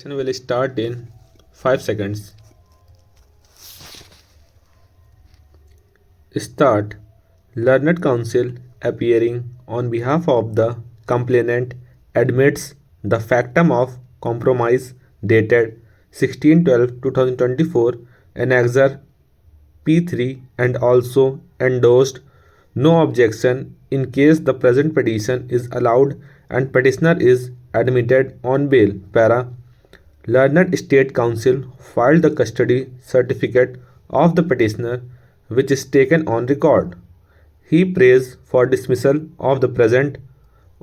Will start in 5 seconds. Start. Learned counsel appearing on behalf of the complainant admits the factum of compromise dated 16/12/2024 annexure P3 and also endorsed no objection in case the present petition is allowed and petitioner is admitted on bail. Para. Learned State Counsel filed the custody certificate of the petitioner, which is taken on record. He prays for dismissal of the present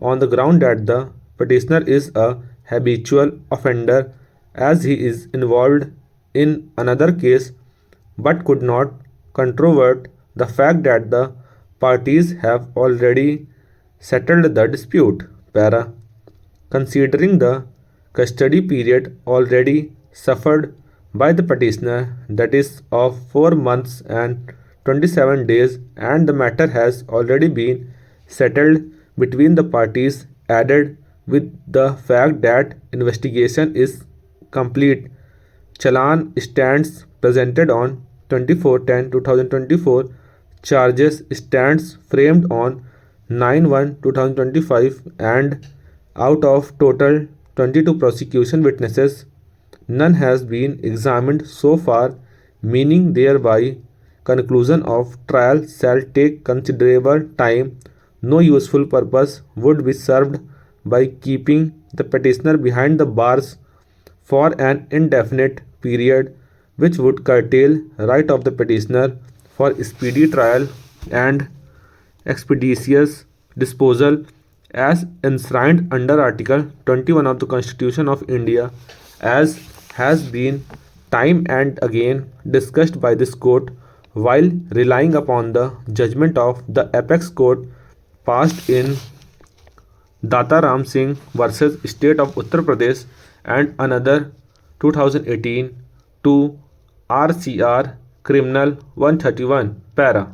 on the ground that the petitioner is a habitual offender as he is involved in another case but could not controvert the fact that the parties have already settled the dispute. Para. Considering the custody period already suffered by the petitioner, that is, of 4 months and 27 days, and the matter has already been settled between the parties, added with the fact that investigation is complete, Challan stands presented on 24/10/2024, charges stands framed on 9/1/2025, and out of total 22 prosecution witnesses, none has been examined so far, meaning thereby conclusion of trial shall take considerable time. No useful purpose would be served by keeping the petitioner behind the bars for an indefinite period, which would curtail right of the petitioner for speedy trial and expeditious disposal as enshrined under Article 21 of the Constitution of India, as has been time and again discussed by this court while relying upon the judgment of the apex court passed in Data Ram Singh versus State of Uttar Pradesh and another 2018 to RCR Criminal 131 Para.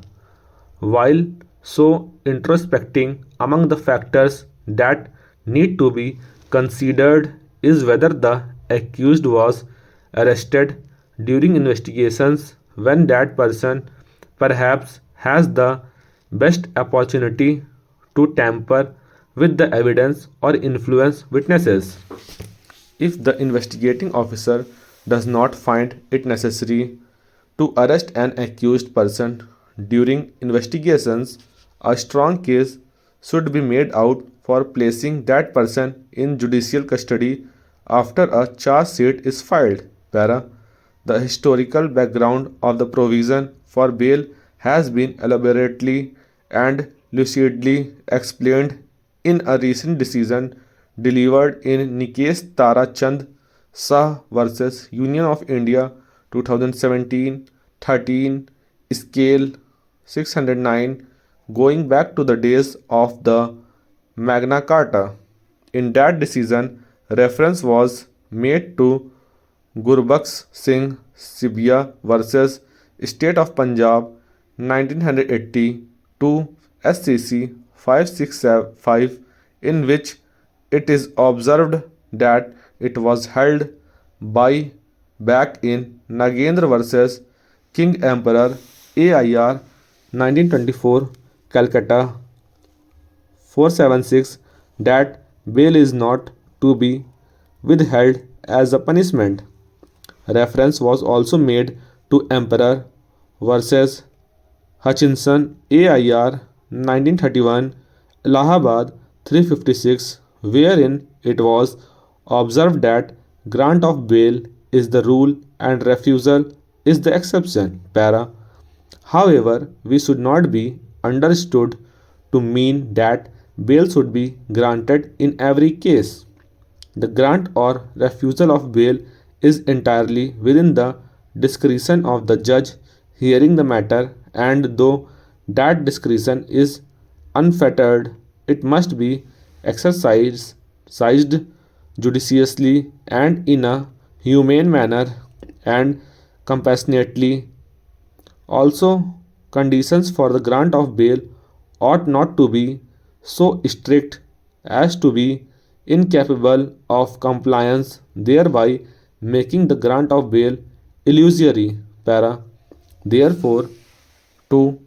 While so introspecting, among the factors that need to be considered is whether the accused was arrested during investigations when that person perhaps has the best opportunity to tamper with the evidence or influence witnesses. If the investigating officer does not find it necessary to arrest an accused person during investigations, a strong case should be made out for placing that person in judicial custody after a charge sheet is filed. Para. The historical background of the provision for bail has been elaborately and lucidly explained in a recent decision delivered in Nikesh Tara Chand Shah versus Union of India 2017 13 scale 609, going back to the days of the Magna Carta. In that decision, reference was made to Gurbaksh Singh Sibia versus State of Punjab 1980 to SCC 565, in which it is observed that it was held by back in Nagendra versus King Emperor AIR 1924 Calcutta 476 that bail is not to be withheld as a punishment. Reference was also made to Emperor versus Hutchinson AIR 1931 Allahabad 356, wherein it was observed that grant of bail is the rule and refusal is the exception. Para. However, we should not be understood to mean that bail should be granted in every case. The grant or refusal of bail is entirely within the discretion of the judge hearing the matter, and though that discretion is unfettered, it must be exercised judiciously and in a humane manner and compassionately. Also, conditions for the grant of bail ought not to be so strict as to be incapable of compliance, thereby making the grant of bail illusory. Para. Therefore, to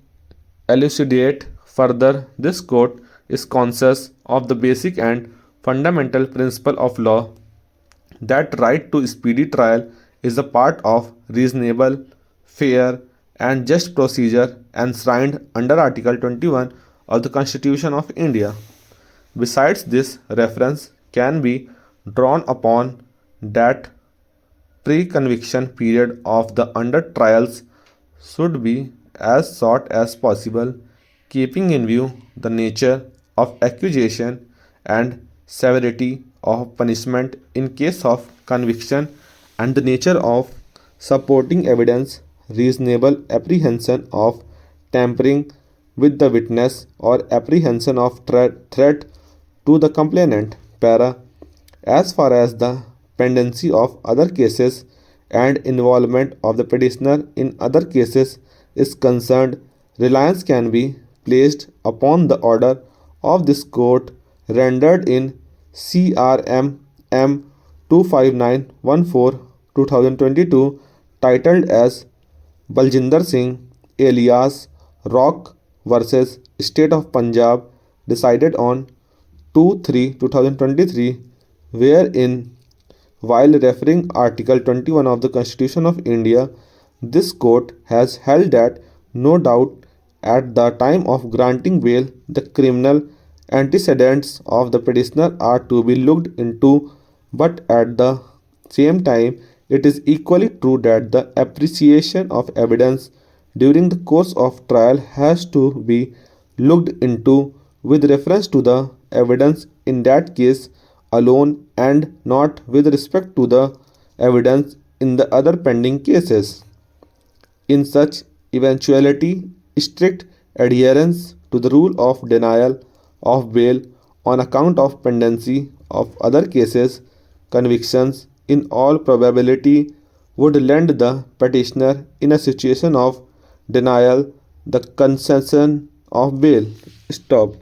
elucidate further, this court is conscious of the basic and fundamental principle of law that right to speedy trial is a part of reasonable, fair, and just procedure enshrined under Article 21 of the Constitution of India. Besides this, reference can be drawn upon that pre-conviction period of the under trials should be as short as possible, keeping in view the nature of accusation and severity of punishment in case of conviction and the nature of supporting evidence, reasonable apprehension of tampering with the witness or apprehension of threat to the complainant. Para. As far as the pendency of other cases and involvement of the petitioner in other cases is concerned, reliance can be placed upon the order of this court rendered in CRM M 25914 2022 titled as Baljinder Singh alias Rock versus State of Punjab decided on 2/3/2023, wherein while referring Article 21 of the Constitution of India, this court has held that no doubt at the time of granting bail the criminal antecedents of the petitioner are to be looked into, but at the same time it is equally true that the appreciation of evidence during the course of trial has to be looked into with reference to the evidence in that case alone and not with respect to the evidence in the other pending cases. In such eventuality, strict adherence to the rule of denial of bail on account of pendency of other cases, convictions, in all probability would land the petitioner in a situation of denial the concession of bail. Stop.